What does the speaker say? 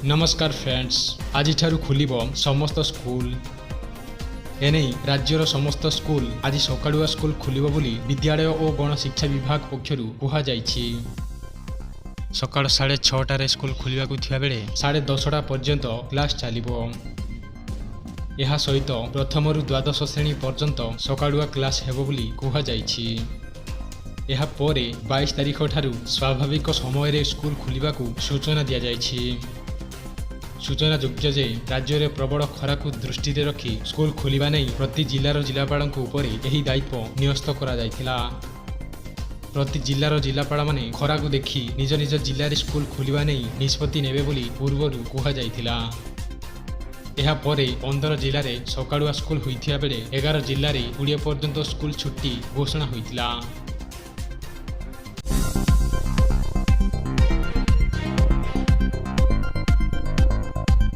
नमस्कार फ्रेंड्स, आज खुलिब समस्त स्कूल। एने राज्यर समस्त स्कूल आज सकाळुआ स्कूल खुलिब बोली विद्यालय और गणशिक्षा विभाग पक्षरु कुहा जाइछि। सकाळ 6:30 स्कूल खुलिबाकु थिया बेले 10:30 पर्यंत क्लास चलिबो। यह सहित प्रथम रु द्वादश श्रेणी पर्यंत सकाळुआ क्लास हेबो बोली कुहा जाइछि। यह पोरे 22 तारिख ठारू स्वाभाविक समय रे स्कूल खुलिबाकु सूचना दिया जाइछि। सूचना योग्य जे राज्य में प्रबल खरा को दृष्टि रखी स्कूल खोलिबा नहीं प्रति जिलार जिलापाल यही दायित्व न्यस्त करा जायथिला। प्रति जिलार जिलापाल माने खरा को देखी निज निज जिले स्कूल खोलिबा नहीं निष्पत्ति नेबे बोली पूर्वरु कुहा जायथिला। एहा परे 15 जिले में सकाळुआ स्कूल होइथिया बेले 11 जिले में 20 पर्यंत स्कूल छुट्टी घोषणा होइथिला।